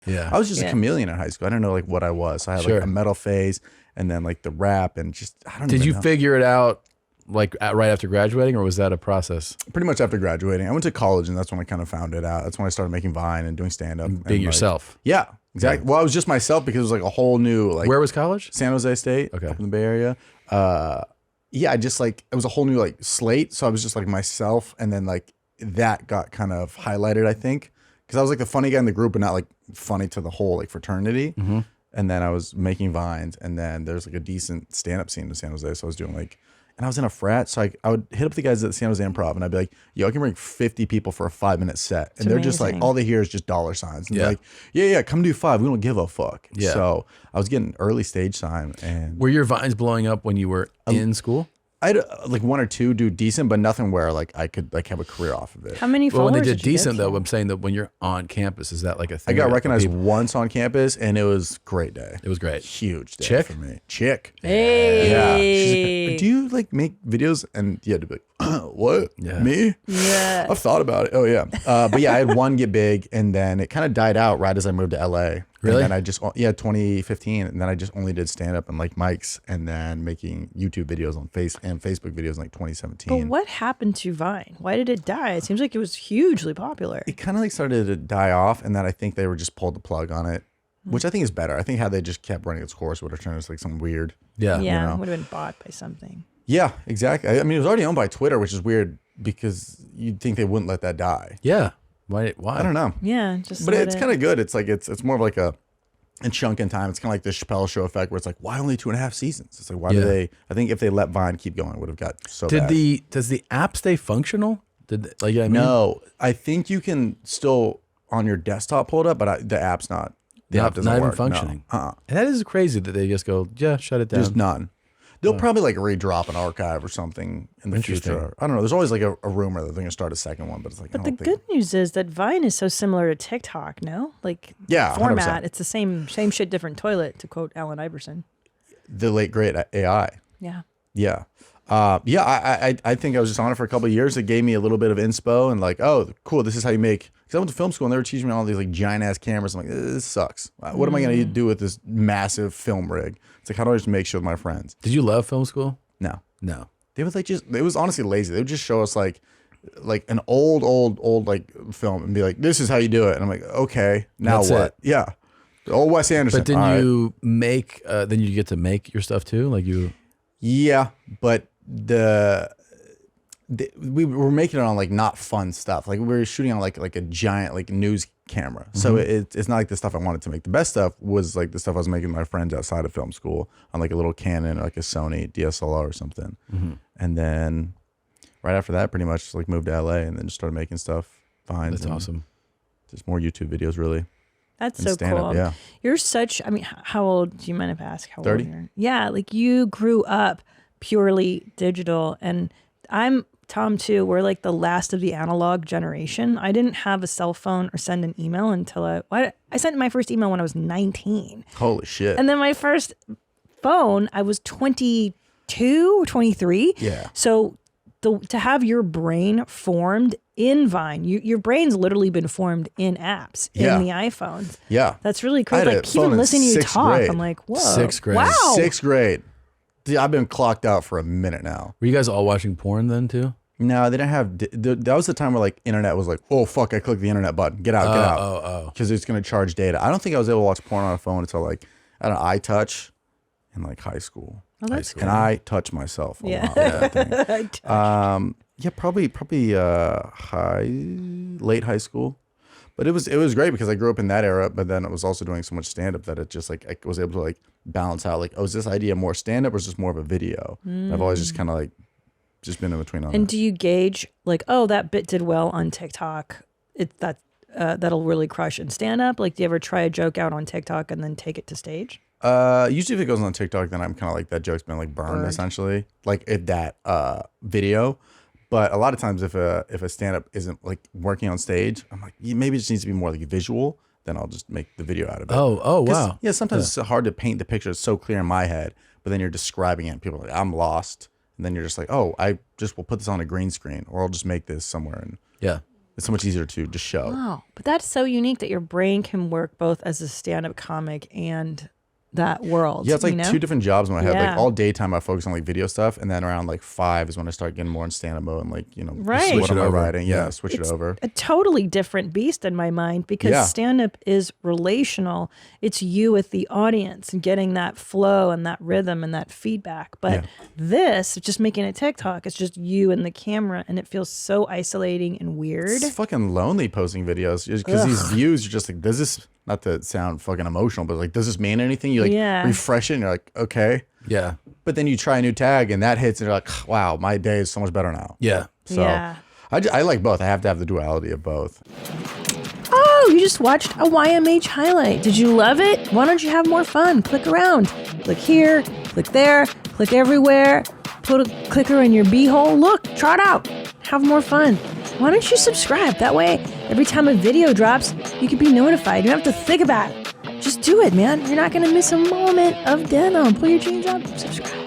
Yeah. I was just a chameleon in high school. I didn't know like what I was. So I had like a metal phase and then like the rap and just, I don't know. Did you figure it out like right after graduating, or was that a process? Pretty much after graduating. I went to college and that's when I kind of found it out. That's when I started making Vine and doing stand-up. Being yourself. Yeah, exactly. Yeah. Well, I was just myself because it was like a whole new like. Where was college? San Jose State, up in the Bay Area. Yeah, I just like, it was a whole new like slate. So I was just like myself. And then like that got kind of highlighted, I think. Because I was like the funny guy in the group, but not like funny to the whole like fraternity. And then I was making Vines, and then there's like a decent stand-up scene in San Jose. So I was doing like, and I was in a frat, so I would hit up the guys at the San Jose Improv, and I'd be like, yo, I can bring 50 people for a 5-minute set. And they're just like, all they hear is just dollar signs. And they're like, yeah, come do 5. We don't give a fuck. Yeah. So I was getting early stage time. And were your Vines blowing up when you were in school? I had like 1 or 2 do decent, but nothing where like I could like have a career off of it. How many followers? Well, when they did decent though, I'm saying that when you're on campus, is that like a thing? I got recognized once on campus, and it was a great day. It was great. Huge day Chick? for me. Chick. Hey. Yeah. She's like, do you like make videos? And yeah, to be like, what? Yeah. Me? Yeah. I've thought about it. Oh yeah. But yeah, I had one get big, and then it kind of died out right as I moved to LA. Really? And then I just 2015, and then I just only did stand up and like mics, and then making YouTube videos on Facebook videos in like 2017. But what happened to Vine? Why did it die? It seems like it was hugely popular. It kind of like started to die off, and then I think they were just pulled the plug on it, which I think is better. I think how they just kept running its course would have turned into like something weird. Yeah, you know? It would have been bought by something. Yeah, exactly. I mean, it was already owned by Twitter, which is weird because you'd think they wouldn't let that die. Yeah. Why? I don't know. Yeah, but it's kind of good. It's like it's more of like a chunk in time. It's kind of like the Chappelle Show effect, where it's like, why only 2.5 seasons? It's like, why do they? I think if they let Vine keep going, it would have got so bad. Does the app stay functional? No, I think you can still on your desktop pull it up, but the app's not. The app doesn't not work. even functioning. No. And that is crazy that they just go, yeah, shut it down. There's none. They'll probably like redrop an archive or something in the future. I don't know. There's always like a rumor that they're gonna start a second one, but it's like. But the good news is that Vine is so similar to TikTok. No, like format. 100%. It's the same shit, different toilet. To quote Allen Iverson. The late great AI. Yeah. Yeah. I think I was just on it for a couple of years. It gave me a little bit of inspo and like, oh, cool. This is how you make. Because I went to film school and they were teaching me all these like giant ass cameras. I'm like, this sucks. What am I gonna do with this massive film rig? It's like, how do I just make shit with my friends? Did you love film school? No. They would like it was honestly lazy. They would just show us like an old like film and be like, this is how you do it. And I'm like, okay, now That's what? it. Yeah. Old Wes Anderson. But then you make, then you get to make your stuff too? Like you. Yeah, but we were making it on like not fun stuff. Like we were shooting on like a giant like news camera. So it's not like the stuff I wanted to make. The best stuff was like the stuff I was making with my friends outside of film school on like a little Canon or like a Sony DSLR or something. And then right after that, pretty much just like moved to LA and then just started making stuff. Vines. That's awesome. Just more YouTube videos, really. That's so cool. Yeah. You're such. I mean, how old? Do you mind if I ask how 30? old you're? Yeah, like you grew up purely digital, and I'm Tom too. We're like the last of the analog generation. I didn't have a cell phone or send an email until I sent my first email when I was 19. Holy shit. And then my first phone, I was 22 or 23. Yeah. So to have your brain formed in Vine, your brain's literally been formed in apps in the iPhones. Yeah. That's really cool. Like even listening to you talk, grade. I'm like, whoa. 6th grade. Wow. 6th grade. Dude, I've been clocked out for a minute now. Were you guys all watching porn then too? No, they didn't have. That was the time where like internet was like, oh fuck, I clicked the internet button, get out, because it's gonna charge data. I don't think I was able to watch porn on a phone until like I don't know, iTouch in like high school. Oh, that's and I touch myself a lot. Yeah, probably late high school. But it was great because I grew up in that era, but then I was also doing so much stand up that it just like I was able to like balance out like, oh, is this idea more stand up or is this more of a video? I've always just kind of like just been in between on And that. do you gauge like, oh, that bit did well on TikTok? That'll really crush in stand up. Like, do you ever try a joke out on TikTok and then take it to stage? Usually if it goes on TikTok, then I'm kind of like that joke's been like burned essentially, like if that video. But a lot of times if a stand-up isn't like working on stage, I'm like, maybe it just needs to be more like visual. Then I'll just make the video out of it. Oh, wow. Yeah, sometimes it's hard to paint the picture. It's so clear in my head, but then you're describing it and people are like, I'm lost. And then you're just like, oh, I just will put this on a green screen or I'll just make this somewhere. And yeah. It's so much easier to just show. Wow. But that's so unique that your brain can work both as a stand-up comic and that world. Yeah, it's like you know? two different jobs in my head. Yeah. Like all daytime I focus on like video stuff, and then around like 5 is when I start getting more in stand-up mode and like, Right. what Switch am it I over. writing? Yeah, Yeah. switch it over. A totally different beast in my mind because Yeah. stand-up is relational. It's you with the audience and getting that flow and that rhythm and that feedback. But this, just making a TikTok, it's just you and the camera, and it feels so isolating and weird. It's fucking lonely posting videos because these views, you're just like, does this, not to sound fucking emotional, but like, does this mean anything? You like refresh it and you're like, okay. Yeah. But then you try a new tag and that hits and you're like, wow, my day is so much better now. Yeah. So Yeah. I like both. I have to have the duality of both. Oh, you just watched a YMH highlight. Did you love it? Why don't you have more fun? Click around. Click here, click there, click everywhere. Put a clicker in your beehole. Look, try it out. Have more fun. Why don't you subscribe? That way, every time a video drops, you can be notified. You don't have to think about it. Just do it, man. You're not going to miss a moment of denim. Pull your jeans up, subscribe.